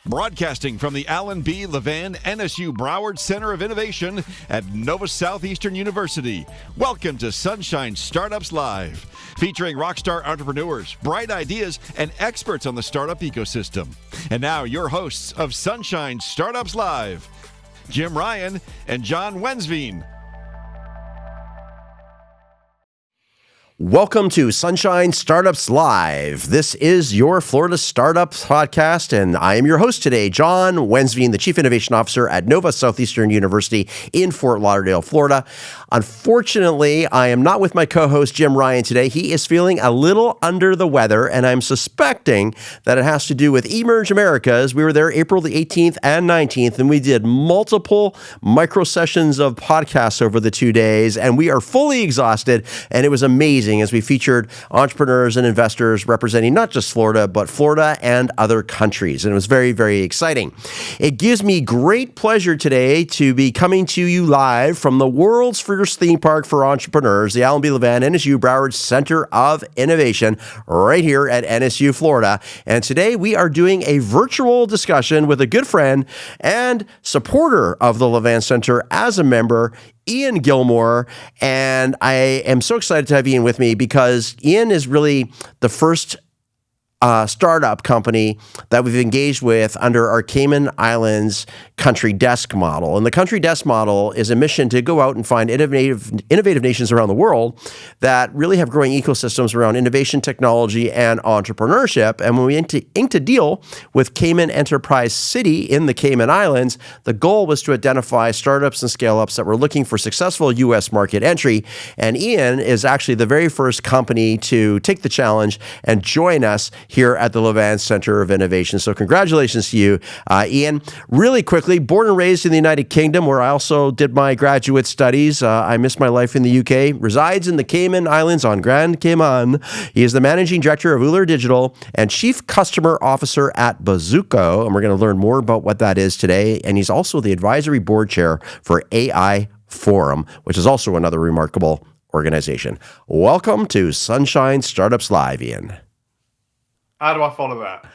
Broadcasting from the Allen B. Levan NSU Broward Center of Innovation at Nova Southeastern University. Welcome to Sunshine Startups Live, featuring rockstar entrepreneurs, bright ideas, and experts on the startup ecosystem. And now your hosts of Sunshine Startups Live, Jim Ryan and John Wensveen. Welcome to Sunshine Startups Live. This is your Florida Startup Podcast, and I am your host today, John Wensveen, the Chief Innovation Officer at Nova Southeastern University in Fort Lauderdale, Florida. Unfortunately, I am not with my co-host, Jim Ryan, today. He is feeling a little under the weather, and I'm suspecting that it has to do with Emerge Americas. We were there April the 18th and 19th, and we did multiple micro sessions of podcasts over the 2 days, and we are fully exhausted, and it was amazing as we featured entrepreneurs and investors representing not just Florida, but Florida and other countries. And it was very, very exciting. It gives me great pleasure today to be coming to you live from the world's first theme park for entrepreneurs, the Allen B. Levan NSU Broward Center of Innovation, right here at NSU, Florida. And today we are doing a virtual discussion with a good friend and supporter of the Levan Center as a member, Ian Gilmour, and I am so excited to have Ian with me because Ian is really the first startup company that we've engaged with under our Cayman Islands country desk model. And the country desk model is a mission to go out and find innovative nations around the world that really have growing ecosystems around innovation, technology, and entrepreneurship. And when we inked a deal with Cayman Enterprise City in the Cayman Islands, the goal was to identify startups and scale-ups that were looking for successful U.S. market entry. And Ian is actually the very first company to take the challenge and join us here at the Levan Center of Innovation. So congratulations to you, Ian. Really quickly, born and raised in the United Kingdom, where I also did my graduate studies. I missed my life in the UK. Resides in the Cayman Islands on Grand Cayman. He is the managing director of Euler Digital and chief customer officer at Bazooko. And we're going to learn more about what that is today. And he's also the advisory board chair for AI Forum, which is also another remarkable organization. Welcome to Sunshine Startups Live, Ian. How do I follow that?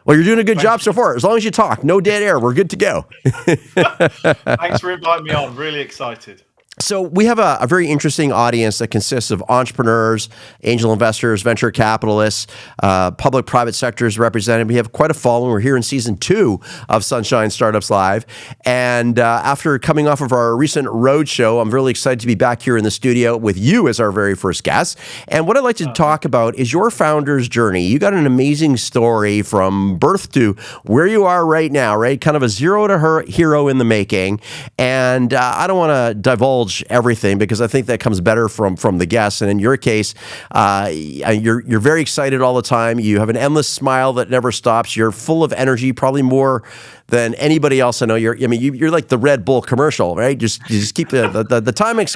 Well, you're doing a good job so far. As long as you talk, no dead air, we're good to go. Thanks for inviting me on. Really excited. So we have a very interesting audience that consists of entrepreneurs, angel investors, venture capitalists, public-private sectors represented. We have quite a following. We're here in season 2 of Sunshine Startups Live. And after coming off of our recent roadshow, I'm really excited to be back here in the studio with you as our very first guest. And what I'd like to talk about is your founder's journey. You got an amazing story from birth to where you are right now, right? Kind of a zero to hero in the making. And I don't want to divulge everything because I think that comes better from the guests. And in your case, you're very excited all the time. You have an endless smile that never stops. You're full of energy, probably more than anybody else I know. You're like the Red Bull commercial, right? You just keep the timing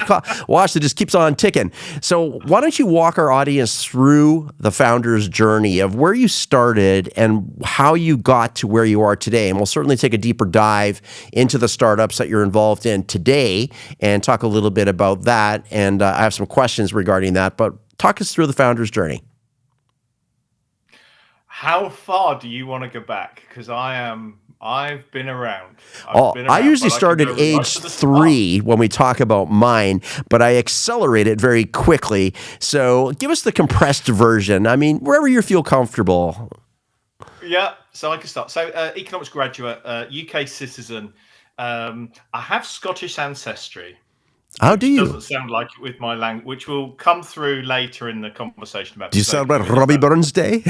watch that just keeps on ticking. So why don't you walk our audience through the founder's journey of where you started and how you got to where you are today? And we'll certainly take a deeper dive into the startups that you're involved in today and talk a little bit about that. And I have some questions regarding that, but talk us through the founder's journey. How far do you want to go back? Because I've been around. I usually start at age 3 when we talk about mine, but I accelerate it very quickly. So give us the compressed version. I mean, wherever you feel comfortable. Yeah, so I can start. So economics graduate, UK citizen. I have Scottish ancestry. How do you? Doesn't sound like it with my language, which will come through later in the conversation about. Do you sound like Robbie Burns Day?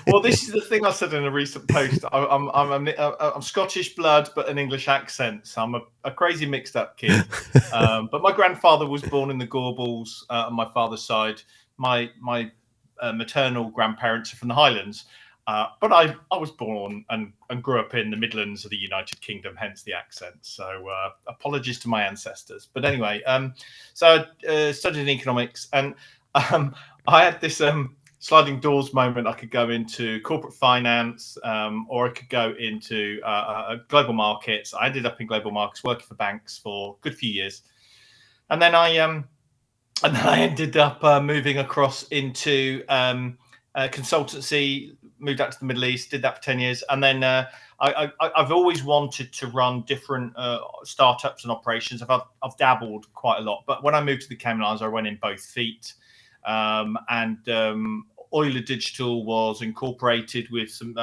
Well, this is the thing I said in a recent post. I'm Scottish blood, but an English accent. So I'm a crazy mixed up kid. But my grandfather was born in the Gorbals on my father's side. My maternal grandparents are from the Highlands. But I was born and grew up in the Midlands of the United Kingdom, hence the accent. So apologies to my ancestors. But anyway, so I studied in economics, and I had this sliding doors moment. I could go into corporate finance, or I could go into global markets. I ended up in global markets, working for banks for a good few years, and then I ended up moving across into consultancy, moved out to the Middle East, did that for 10 years. And then I've always wanted to run different startups and operations. I've dabbled quite a lot. But when I moved to the Cayman Islands, I went in both feet. Euler Digital was incorporated with some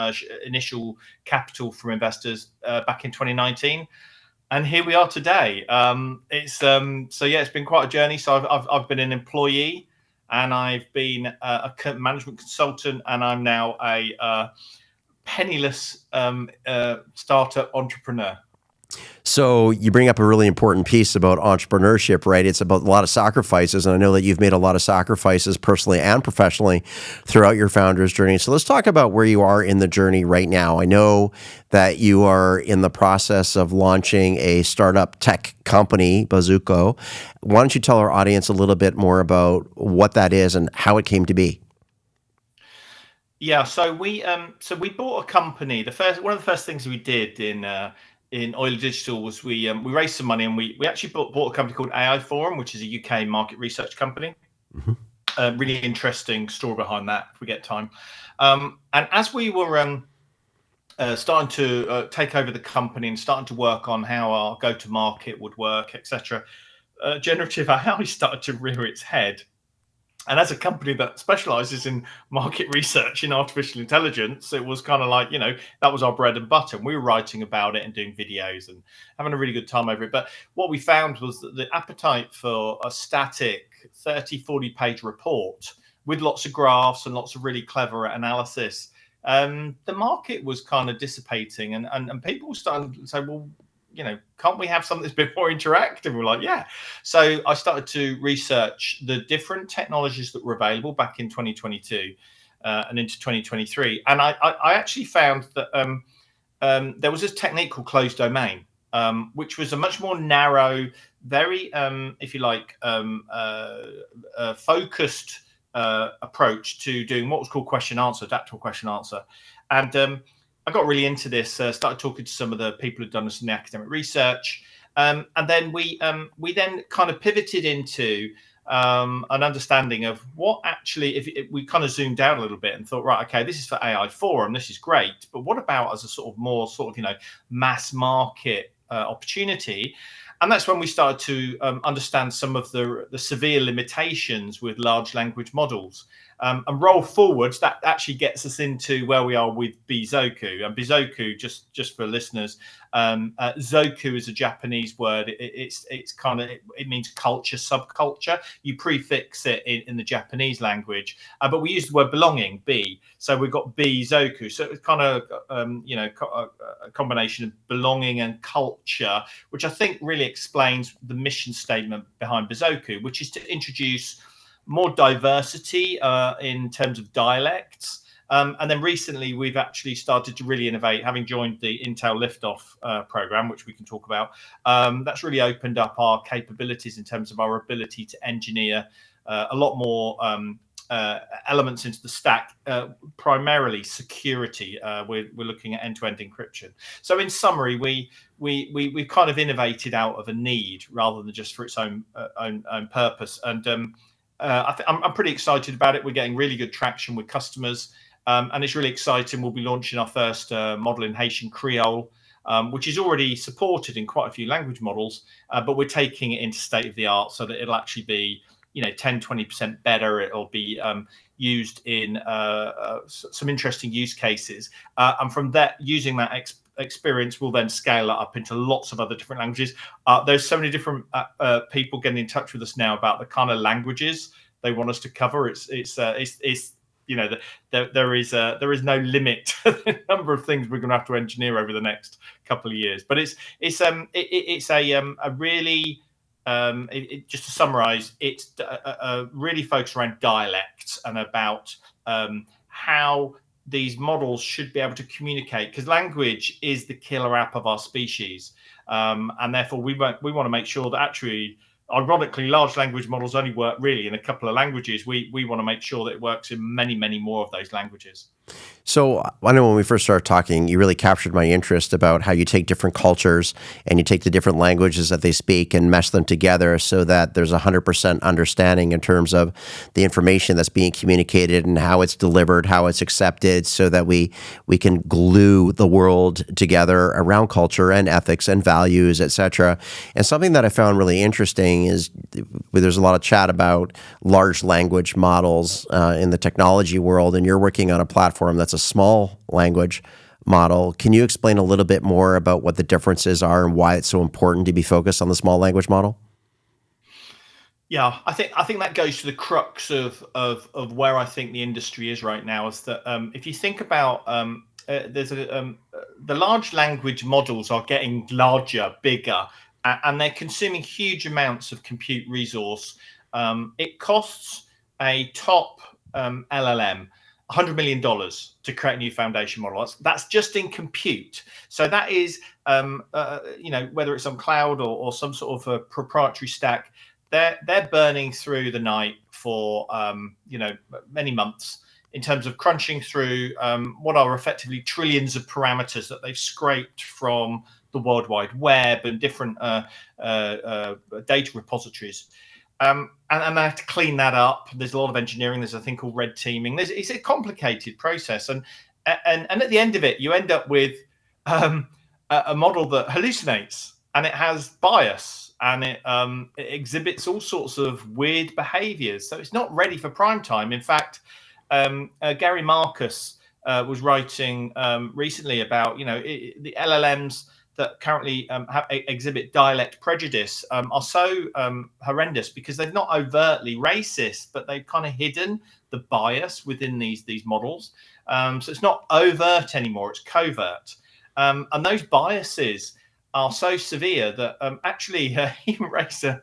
initial capital from investors back in 2019. And here we are today. It's been quite a journey. So I've been an employee, and I've been a management consultant, and I'm now a penniless startup entrepreneur. So you bring up a really important piece about entrepreneurship, right? It's about a lot of sacrifices, and I know that you've made a lot of sacrifices personally and professionally throughout your founder's journey. So let's talk about where you are in the journey right now. I know that you are in the process of launching a startup tech company, Bazuko. Why don't you tell our audience a little bit more about what that is and how it came to be? Yeah, so we bought a company. One of the first things we did in Euler Digital was we raised some money, and we actually bought a company called AI Forum, which is a UK market research company. Mm-hmm. Really interesting story behind that if we get time. And as we were starting to take over the company and starting to work on how our go-to-market would work, etc., generative AI started to rear its head. And as a company that specializes in market research in artificial intelligence, it was kind of like, that was our bread and butter. And we were writing about it and doing videos and having a really good time over it. But what we found was that the appetite for a static 30, 40-page report with lots of graphs and lots of really clever analysis, the market was kind of dissipating. And people were starting to say, well, can't we have something that's a bit more interactive? We're like, yeah. So I started to research the different technologies that were available back in 2022 and into 2023. And I actually found that there was this technique called closed domain, which was a much more narrow, very, if you like, focused approach to doing what was called question-answer, adaptable question-answer. And I got really into this, started talking to some of the people who'd done this in the academic research. And then we then kind of pivoted into an understanding of what actually, if we kind of zoomed out a little bit and thought, right, okay, this is for AI Forum, this is great. But what about as a sort of mass market opportunity? And that's when we started to understand some of the severe limitations with large language models. And roll forwards, that actually gets us into where we are with Bizoku. And Bizoku, just for listeners, Zoku is a Japanese word. It means culture, subculture. You prefix it in the Japanese language, but we use the word belonging, B. So we've got Bizoku. So it's kind of a combination of belonging and culture, which I think really explains the mission statement behind Bizoku, which is to introduce more diversity in terms of dialects. And then recently, we've actually started to really innovate, having joined the Intel Liftoff program, which we can talk about. That's really opened up our capabilities in terms of our ability to engineer a lot more elements into the stack, primarily security. We're looking at end-to-end encryption. So in summary, we've kind of innovated out of a need rather than just for its own purpose. And I'm pretty excited about it. We're getting really good traction with customers, and it's really exciting. We'll be launching our first model in Haitian Creole, which is already supported in quite a few language models, but we're taking it into state of the art so that it'll actually be 10-20% better. It'll be used in some interesting use cases, and from that, using that experience, will then scale it up into lots of other different languages. There's so many different people getting in touch with us now about the kind of languages they want us to cover. There is no limit to the number of things we're going to have to engineer over the next couple of years. But just to summarize, it's really focused around dialects and about how these models should be able to communicate, because language is the killer app of our species, and therefore we want to make sure that actually, ironically, large language models only work really in a couple of languages. We want to make sure that it works in many more of those languages. So I know when we first started talking, you really captured my interest about how you take different cultures and you take the different languages that they speak and mesh them together so that there's 100% understanding in terms of the information that's being communicated and how it's delivered, how it's accepted, so that we can glue the world together around culture and ethics and values, etc. And something that I found really interesting is there's a lot of chat about large language models in the technology world, and you're working on a platform that's a small language model. Can you explain a little bit more about what the differences are and why it's so important to be focused on the small language model? Yeah, I think that goes to the crux of where I think the industry is right now. Is that if you think about the large language models are getting larger, bigger, and they're consuming huge amounts of compute resource. It costs a top LLM $100 million to create a new foundation model. That's just in compute. So that is, whether it's on cloud or some sort of a proprietary stack, they're burning through the night for many months in terms of crunching through what are effectively trillions of parameters that they've scraped from the World Wide Web and different data repositories. And they have to clean that up. There's a lot of engineering. There's a thing called red teaming. It's a complicated process, and at the end of it, you end up with a model that hallucinates and it has bias and it exhibits all sorts of weird behaviors. So it's not ready for prime time. In fact, Gary Marcus was writing recently about the LLMs that currently exhibit dialect prejudice are so horrendous because they're not overtly racist, but they've kind of hidden the bias within these models. So it's not overt anymore; it's covert, and those biases are so severe that actually even raised a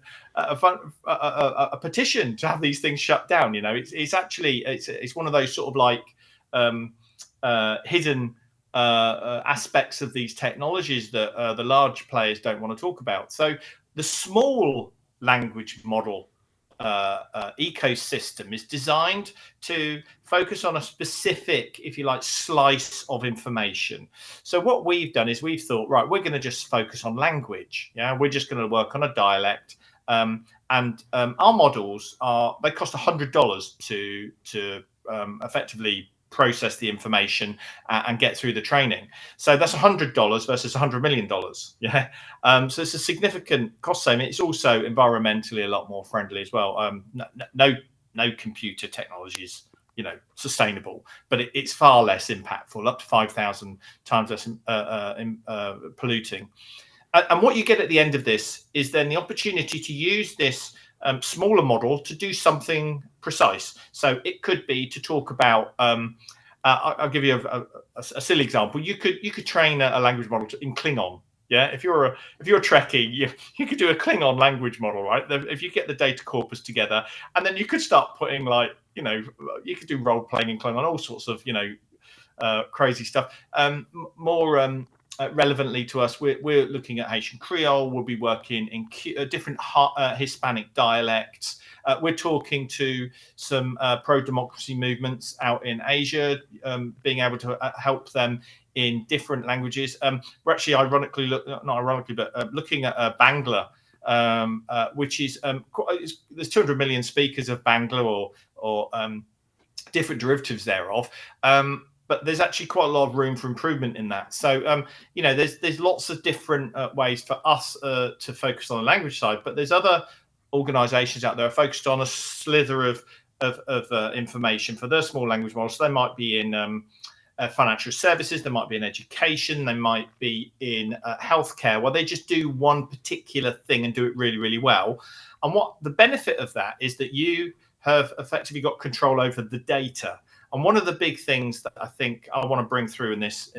petition to have these things shut down. It's one of those sort of like hidden aspects of these technologies that the large players don't want to talk about. So the small language model ecosystem is designed to focus on a specific, if you like, slice of information. So what we've done is we've thought, right, we're going to just focus on language. Yeah, we're just going to work on a dialect. And our models they cost $100 to effectively process the information and get through the training. So that's $100 versus $100 million. Yeah. So it's a significant cost saving. It's also environmentally a lot more friendly as well. No computer technology is sustainable, but it's far less impactful, up to 5,000 times less polluting. And what you get at the end of this is then the opportunity to use this smaller model to do something precise. So it could be to talk about. I'll give you a silly example. You could train a language model in Klingon. Yeah, if you're a Trekkie, you could do a Klingon language model, right? If you get the data corpus together, and then you could start putting you could do role playing in Klingon, all sorts of crazy stuff. More relevantly to us, we're looking at Haitian Creole. We'll be working in different Hispanic dialects. We're talking to some pro-democracy movements out in Asia, being able to help them in different languages. We're actually looking at Bangla, which is there's 200 million speakers of Bangla or different derivatives thereof. But there's actually quite a lot of room for improvement in that. So, there's lots of different ways for us to focus on the language side, but there's other organizations out there focused on a slither of information for their small language models. So they might be in financial services, they might be in education, they might be in healthcare, where they just do one particular thing and do it really, really well. And what the benefit of that is that you have effectively got control over the data. And one of the big things that I think I want to bring through in this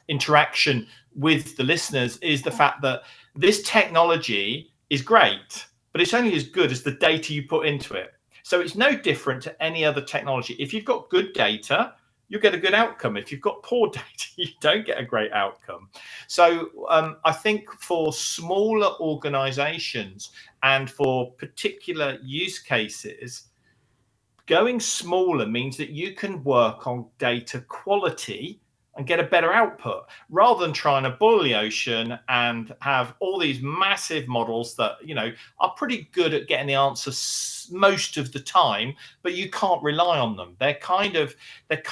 interaction with the listeners is the fact that this technology is great, but it's only as good as the data you put into it. So it's no different to any other technology. If you've got good data, you get a good outcome. If you've got poor data, you don't get a great outcome. So I think for smaller organizations and for particular use cases, going smaller means that you can work on data quality and get a better output rather than trying to boil the ocean and have all these massive models that, are pretty good at getting the answer most of the time, but you can't rely on them. They're kind of at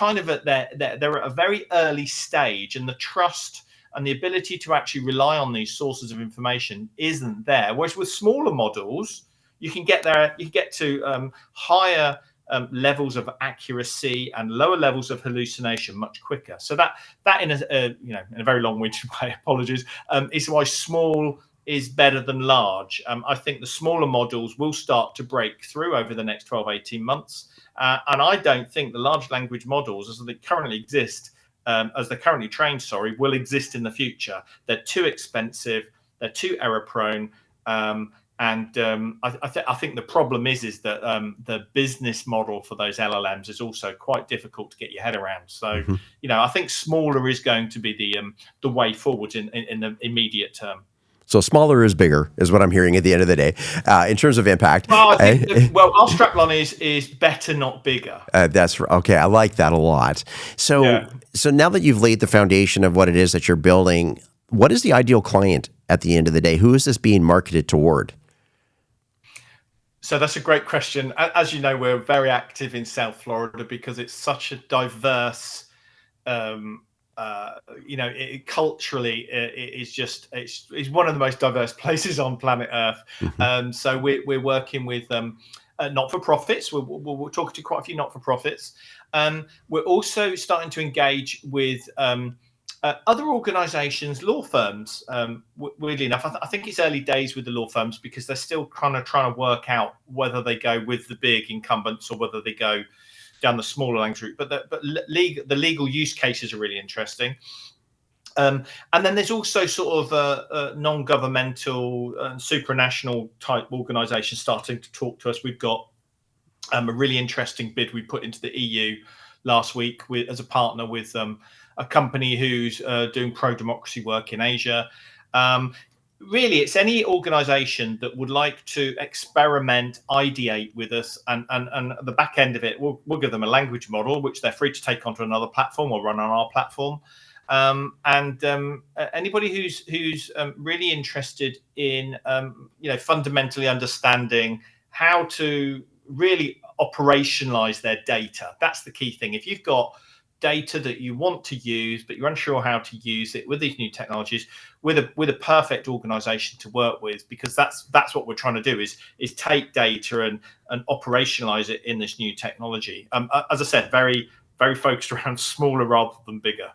they're at a very early stage, and the trust and the ability to actually rely on these sources of information isn't there. Whereas with smaller models, you can get there, you can get to higher levels of accuracy and lower levels of hallucination much quicker. So that in a very long-winded way, apologies, is why small is better than large. I think the smaller models will start to break through over the next 12, 18 months. And I don't think the large language models as they currently exist, as they're currently trained, will exist in the future. They're too expensive. They're too error prone. I think the problem is that the business model for those LLMs is also quite difficult to get your head around. So, I think smaller is going to be the way forward in the immediate term. So smaller is bigger, is what I'm hearing at the end of the day, in terms of impact. Well, I think our strapline is better, not bigger. That's okay. I like that a lot. So now that you've laid the foundation of what it is that you're building, what is the ideal client at the end of the day? Who is this being marketed toward? So that's a great question. As you know, we're very active in South Florida because it's such a diverse, culturally, it's one of the most diverse places on planet Earth. So we're working with not-for-profits. We're talking to quite a few not-for-profits. We're also starting to engage with other organizations, law firms. Weirdly enough, I think it's early days with the law firms because they're still kind of trying to work out whether they go with the big incumbents or whether they go down the smaller language route. But the legal use cases are really interesting. And then there's also sort of non-governmental and supranational type organizations starting to talk to us. We've got a really interesting bid we put into the EU last week as a partner with a company who's doing pro-democracy work in Asia. Really, it's any organization that would like to experiment, ideate with us, and the back end of it, we'll give them a language model, which they're free to take onto another platform or run on our platform. Anybody who's really interested in, fundamentally understanding how to really operationalize their data. That's the key thing. If you've got data that you want to use, but you're unsure how to use it with these new technologies, with a perfect organization to work with, because that's what we're trying to do is take data and operationalize it in this new technology. As I said, very, very focused around smaller rather than bigger.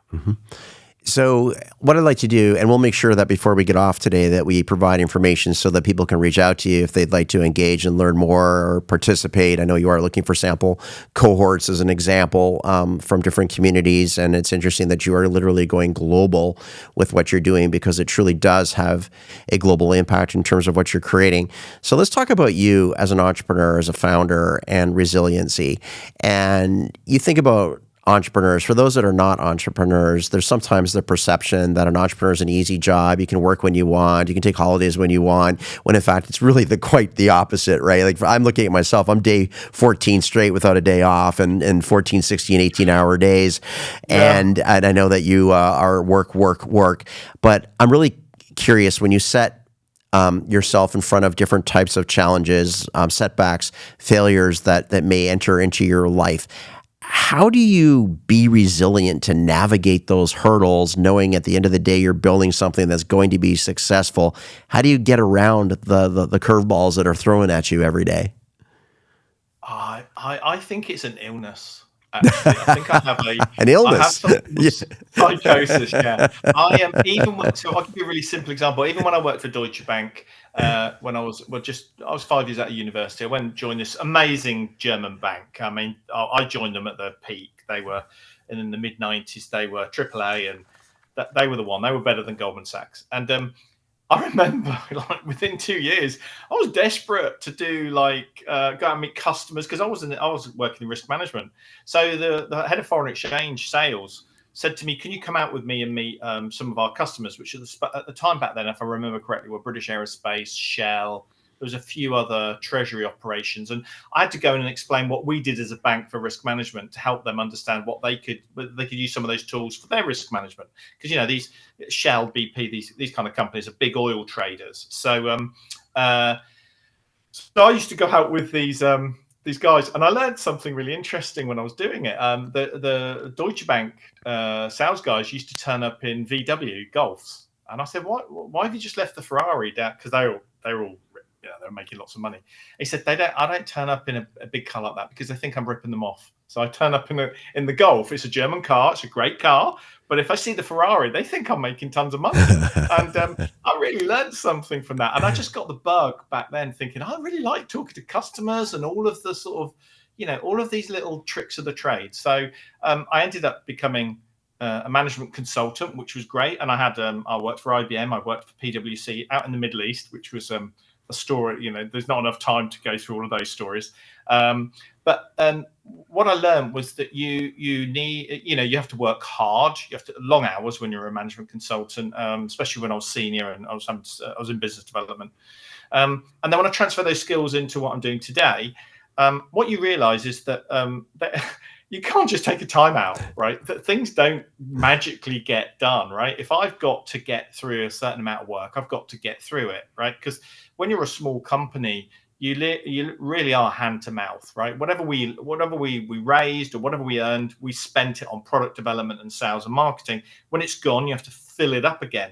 So what I'd like to do, and we'll make sure that before we get off today that we provide information so that people can reach out to you if they'd like to engage and learn more or participate. I know you are looking for sample cohorts as an example from different communities, and it's interesting that you are literally going global with what you're doing because it truly does have a global impact in terms of what you're creating. So let's talk about you as an entrepreneur, as a founder, and resiliency. And you think about entrepreneurs. For those that are not entrepreneurs, there's sometimes the perception that an entrepreneur is an easy job. You can work when you want. You can take holidays when you want, when in fact, it's really quite the opposite, right? Like I'm looking at myself, I'm day 14 straight without a day off and 14, 16, 18-hour days. Yeah. And I know that you are work. But I'm really curious when you set yourself in front of different types of challenges, setbacks, failures that may enter into your life. How do you be resilient to navigate those hurdles, knowing at the end of the day you're building something that's going to be successful? How do you get around the curveballs that are thrown at you every day? I think it's an illness. Actually, I think I have an illness. I have psychosis. Yeah, I am. So I'll give you a really simple example. Even when I worked for Deutsche Bank, when I was 5 years out of university, I went and joined this amazing German bank. I mean, I joined them at the peak. They were in the mid '90s. They were AAA, and they were the one. They were better than Goldman Sachs. And I remember, within 2 years, I was desperate to do go out and meet customers because I was working in risk management. So the head of foreign exchange sales said to me, "Can you come out with me and meet some of our customers?" Which at the time back then, if I remember correctly, were British Aerospace, Shell, was a few other treasury operations, and I had to go in and explain what we did as a bank for risk management to help them understand what they could use some of those tools for their risk management. Because these Shell, BP, these kind of companies are big oil traders. So so I used to go out with these guys, and I learned something really interesting when I was doing it. The Deutsche Bank sales guys used to turn up in VW Golfs, and I said, "Why have you just left the Ferrari down?" Because they were all they're making lots of money. He said, I don't turn up in a big car like that because they think I'm ripping them off. So I turn up in the Golf. It's a German car. It's a great car. But if I see the Ferrari, they think I'm making tons of money. And I really learned something from that. And I just got the bug back then thinking, I really like talking to customers and all of the sort of, all of these little tricks of the trade. So I ended up becoming a management consultant, which was great. And I worked for IBM. I worked for PwC out in the Middle East, which was a story. There's not enough time to go through all of those stories. But what I learned was that you need, you have to work hard. You have to long hours when you're a management consultant, especially when I was senior and I was in business development. And then when I transfer those skills into what I'm doing today, what you realize is that you can't just take a time out, right? That things don't magically get done, right? If I've got to get through a certain amount of work, I've got to get through it, right? Because when you're a small company, you really are hand to mouth, right? Whatever we raised or whatever we earned, we spent it on product development and sales and marketing. When it's gone, you have to fill it up again.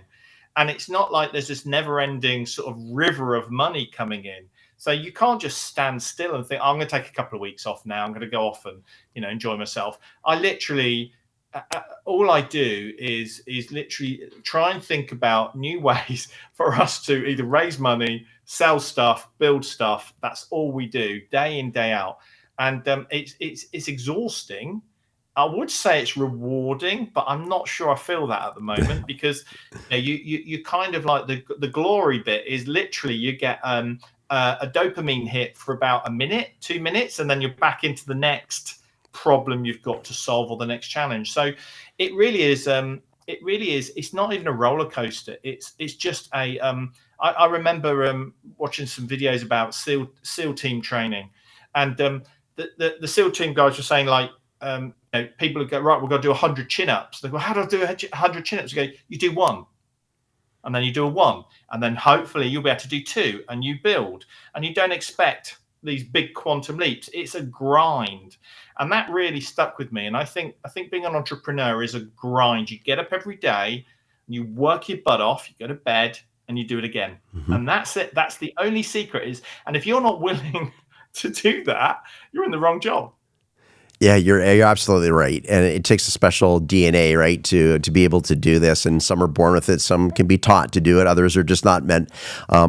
And it's not like there's this never-ending sort of river of money coming in. So you can't just stand still and think, I'm going to take a couple of weeks off now. I'm going to go off and, enjoy myself. I literally, all I do is literally try and think about new ways for us to either raise money, sell stuff, build stuff. That's all we do day in, day out. And it's exhausting. I would say it's rewarding, but I'm not sure I feel that at the moment because you kind of like the glory bit is literally you get a dopamine hit for about a minute, 2 minutes, and then you're back into the next problem you've got to solve or the next challenge. So it really is. It's not even a roller coaster. It's just a. I remember watching some videos about SEAL team training, and the SEAL team guys were saying like. People would go, right, we've got to do 100 chin-ups. They go, how do I do 100 chin-ups? You go, you do one. And then you do a one. And then hopefully you'll be able to do two. And you build. And you don't expect these big quantum leaps. It's a grind. And that really stuck with me. And I think being an entrepreneur is a grind. You get up every day, you work your butt off, you go to bed, and you do it again. Mm-hmm. And that's it. That's the only secret is. And if you're not willing to do that, you're in the wrong job. Yeah, you're absolutely right, and it takes a special DNA, right, to be able to do this. And some are born with it, some can be taught to do it, others are just not meant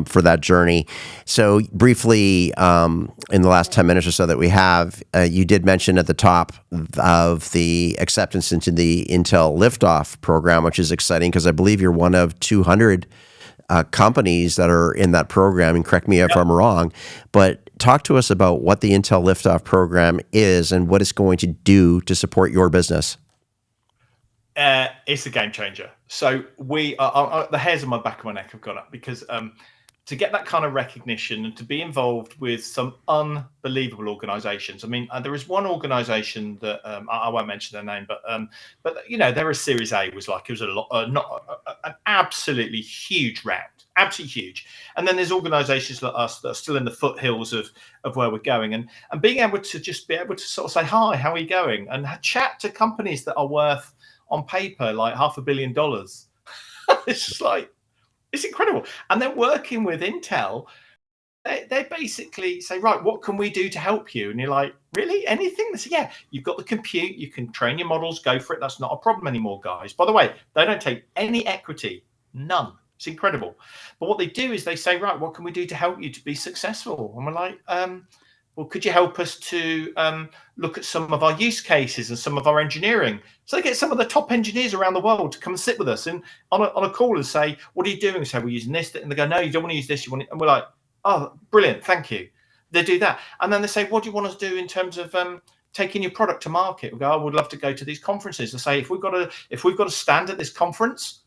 for that journey. So, briefly, in the last 10 minutes or so that we have, you did mention at the top of the acceptance into the Intel Liftoff program, which is exciting because I believe you're one of 200 companies that are in that program. And correct me if I'm wrong, but talk to us about what the Intel Liftoff program is and what it's going to do to support your business. It's a game changer. So we are, the hairs on my back of my neck have gone up because to get that kind of recognition and to be involved with some unbelievable organizations. I mean, there is one organization that I won't mention their name, but their Series A was like, it was an absolutely huge round, absolutely huge. And then there's organizations like us that are still in the foothills of where we're going, and being able to just be able to sort of say, hi, how are you going? And chat to companies that are worth on paper like $500 million. It's just like, it's incredible. And then working with Intel, they basically say, right, what can we do to help you? And you're like, really? Anything? They say, yeah, you've got the compute, you can train your models, go for it. That's not a problem anymore, guys. By the way, they don't take any equity, none. It's incredible. But what they do is they say, right, what can we do to help you to be successful? And we're like, well, could you help us to look at some of our use cases and some of our engineering? So they get some of the top engineers around the world to come and sit with us and on a call and say, what are you doing? We say, we're using this. And they go, no, you don't want to use this. You want it. And we're like, oh, brilliant. Thank you. They do that. And then they say, what do you want us to do in terms of taking your product to market? We go, I would love to go to these conferences. They say, if we've got to stand at this conference,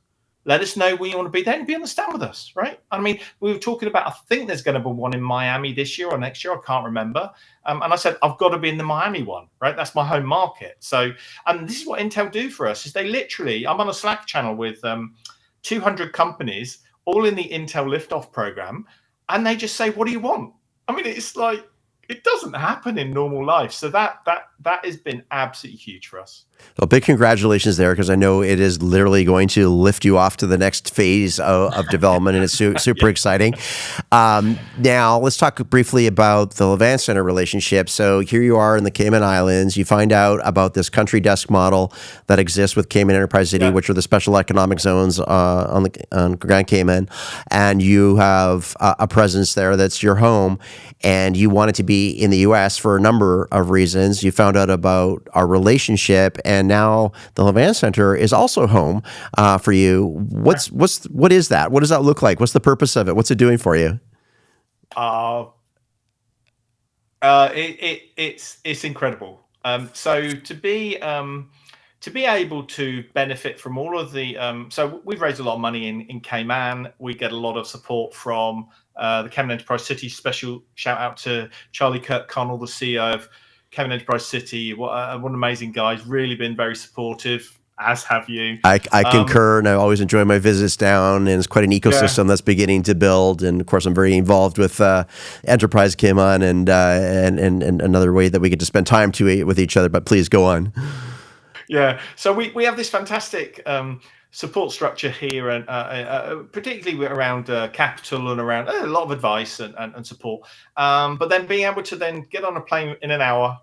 let us know where you want to be there and be on the stand with us, right? I mean, we were talking about, I think there's going to be one in Miami this year or next year. I can't remember. And I said, I've got to be in the Miami one, right? That's my home market. So, and this is what Intel do for us is they literally, I'm on a Slack channel with 200 companies, all in the Intel Liftoff program. And they just say, what do you want? I mean, it's like, it doesn't happen in normal life. So that has been absolutely huge for us. Well, big congratulations there, because I know it is literally going to lift you off to the next phase of development, and it's super exciting. Now, let's talk briefly about the Levant Center relationship. So here you are in the Cayman Islands. You find out about this country desk model that exists with Cayman Enterprise City, which are the special economic zones on Grand Cayman, and you have a presence there that's your home, and you wanted to be in the U.S. for a number of reasons. You found out about our relationship, and now the Levant Center is also home for you. What is that? What does that look like? What's the purpose of it? What's it doing for you? It's incredible. So to be able to benefit from all of the so we've raised a lot of money in Cayman. We get a lot of support from the Cayman Enterprise City. Special shout out to Charlie Kirk-Connell, the CEO of Cayman Enterprise City. What an amazing guy. He's really been very supportive, as have you. I concur, and I always enjoy my visits down, and it's quite an ecosystem that's beginning to build. And of course, I'm very involved with Enterprise Cayman, and another way that we get to spend time with each other. But please go on. Yeah, so we have this fantastic support structure here, and particularly around capital and around a lot of advice and support. But then being able to then get on a plane in an hour,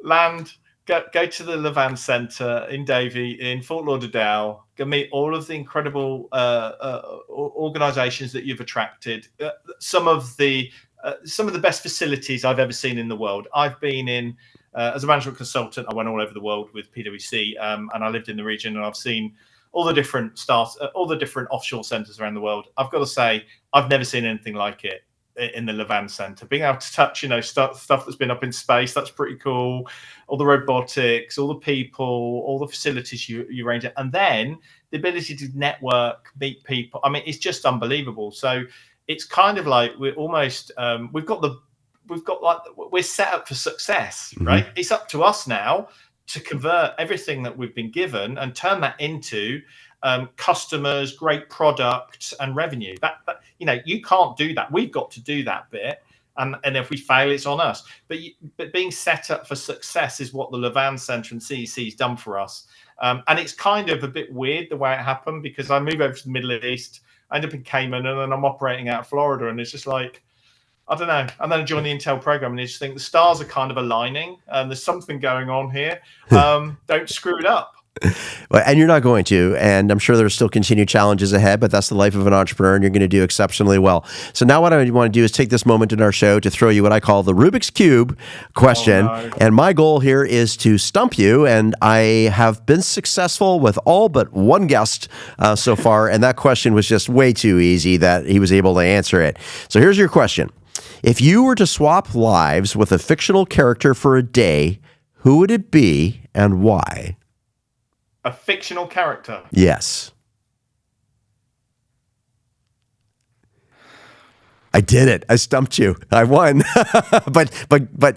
land, go to the Levant Center in Davie, in Fort Lauderdale, go meet all of the incredible organizations that you've attracted, some of the best facilities I've ever seen in the world. I've been in, as a management consultant, I went all over the world with PwC, and I lived in the region, and I've seen all the different all the different offshore centers around the world. I've got to say, I've never seen anything like it in the Levant Center. Being able to touch, stuff that's been up in space, that's pretty cool. All the robotics, all the people, all the facilities you arrange it, and then the ability to network, meet people. I mean, it's just unbelievable. So it's kind of like we're almost we're set up for success, right? It's up to us now to convert everything that we've been given and turn that into customers, great products, and revenue. That you can't do that. We've got to do that bit, and if we fail, it's on us. But being set up for success is what the Levant Center and CEC has done for us. And it's kind of a bit weird the way it happened, because I moved over to the Middle East, I end up in Cayman, and then I'm operating out of Florida, and it's just like, I don't know. And then I joined the Intel program, and I just think the stars are kind of aligning, and there's something going on here. Don't screw it up. Well, and you're not going to, and I'm sure there's still continued challenges ahead, but that's the life of an entrepreneur, and you're going to do exceptionally well. So now what I want to do is take this moment in our show to throw you what I call the Rubik's Cube question. Oh, no. And my goal here is to stump you, and I have been successful with all but one guest so far, and that question was just way too easy that he was able to answer it. So here's your question. If you were to swap lives with a fictional character for a day, who would it be and why? A fictional character? Yes. I did it. I stumped you. I won. but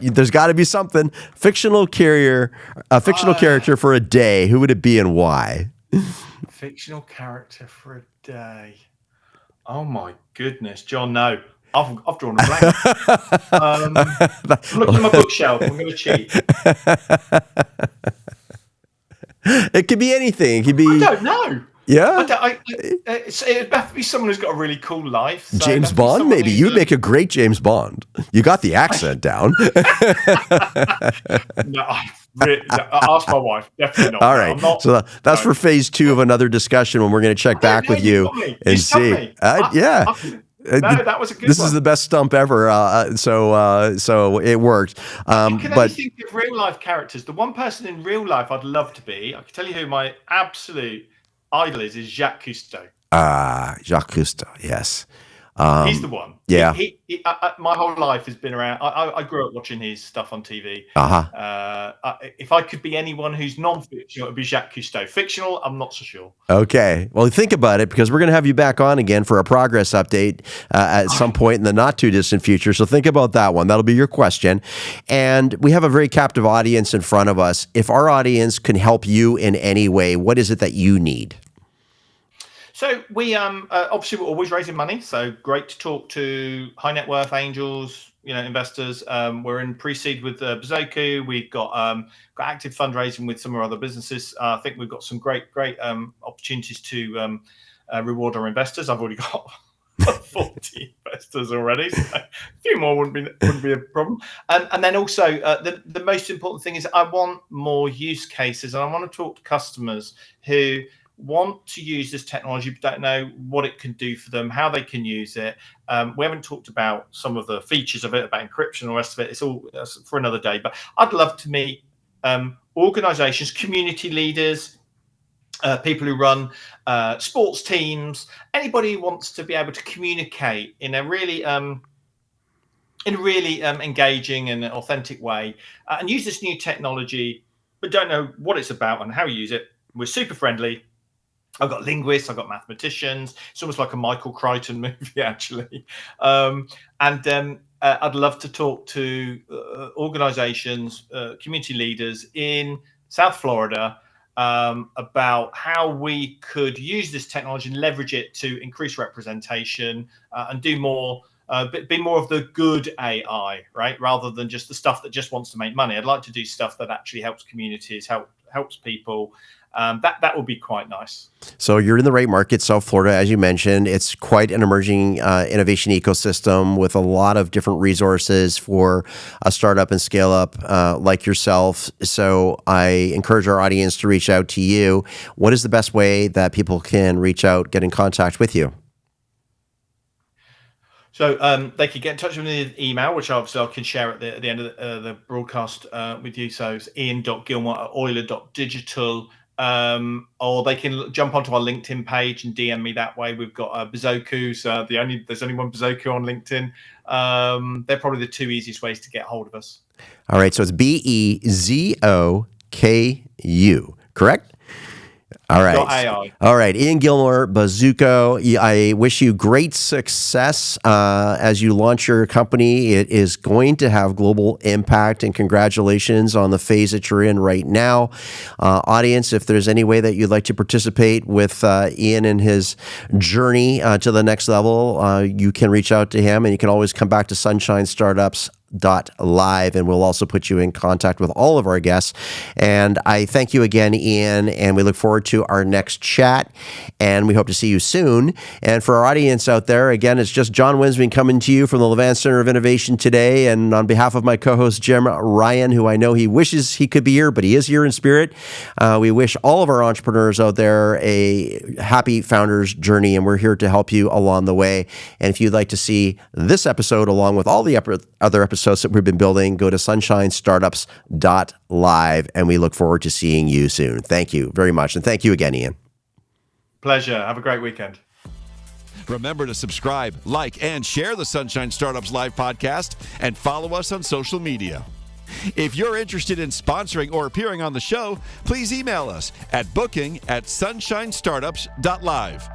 there's got to be something. A fictional character for a day. Who would it be and why? Fictional character for a day. Oh my goodness, John. No. I've drawn a blank. I'm looking at my bookshelf. I'm going to cheat. It could be anything. It could be. I don't know. Yeah. It'd have to be someone who's got a really cool life. So James Bond, maybe. You'd make a great James Bond. You got the accent down. No, ask my wife. Definitely not. All right. So that's for phase 2 of another discussion when we're going to check back with you and see. Yeah. No, that was a good one. This is the best stump ever. So it worked. I can only think of real life characters. The one person in real life I'd love to be, I can tell you who my absolute idol is Jacques Cousteau. Jacques Cousteau, yes. He's the one. Yeah. My whole life has been around. I grew up watching his stuff on TV. If I could be anyone who's non-fictional, it would be Jacques Cousteau. Fictional, I'm not so sure. Okay. Well, think about it, because we're going to have you back on again for a progress update at some point in the not too distant future. So think about that one. That'll be your question. And we have a very captive audience in front of us. If our audience can help you in any way, what is it that you need? So we obviously we're always raising money. So great to talk to high net worth angels, investors. We're in pre-seed with Bazoku. We've got active fundraising with some of our other businesses. I think we've got some great opportunities to reward our investors. I've already got 40 investors already. So a few more wouldn't be a problem. And then also the most important thing is I want more use cases, and I want to talk to customers who want to use this technology but don't know what it can do for them, how they can use it. We haven't talked about some of the features of it, about encryption and the rest of it. It's all for another day. But I'd love to meet organizations, community leaders, people who run sports teams, anybody who wants to be able to communicate in a really engaging and authentic way, and use this new technology but don't know what it's about and how you use it. We're super friendly. I've got linguists, I've got mathematicians. It's almost like a Michael Crichton movie, actually. I'd love to talk to organizations, community leaders in South Florida about how we could use this technology and leverage it to increase representation and do more, be more of the good AI, right? Rather than just the stuff that just wants to make money. I'd like to do stuff that actually helps communities, helps people. That would be quite nice. So you're in the right market, South Florida, as you mentioned. It's quite an emerging innovation ecosystem with a lot of different resources for a startup and scale up like yourself. So I encourage our audience to reach out to you. What is the best way that people can reach out, get in contact with you? So they could get in touch with me with email, which obviously I can share at the end of the broadcast with you. So it's ian.gilmour@euler.digital. Or they can jump onto our LinkedIn page and DM me that way. We've got Bazoku's. There's only one Bazoku on LinkedIn. They're probably the two easiest ways to get hold of us. All right, so it's BEZOKU, correct? All right. AI. All right. Ian Gilmour, Bazoku. I wish you great success as you launch your company. It is going to have global impact, and congratulations on the phase that you're in right now. Audience, if there's any way that you'd like to participate with Ian and his journey to the next level, you can reach out to him, and you can always come back to Sunshine Startups .live, and we'll also put you in contact with all of our guests. And I thank you again, Ian, and we look forward to our next chat, and we hope to see you soon. And for our audience out there, again, it's just John Wensveen coming to you from the Levant Center of Innovation today, and on behalf of my co-host Jim Ryan, who I know he wishes he could be here, but he is here in spirit, we wish all of our entrepreneurs out there a happy founder's journey, and we're here to help you along the way. And if you'd like to see this episode along with all the other episodes that we've been building, go to sunshinestartups.live, and we look forward to seeing you soon. Thank you very much. And thank you again, Ian. Pleasure. Have a great weekend. Remember to subscribe, like, and share the Sunshine Startups Live podcast, and follow us on social media. If you're interested in sponsoring or appearing on the show, please email us at booking@sunshinestartups.live.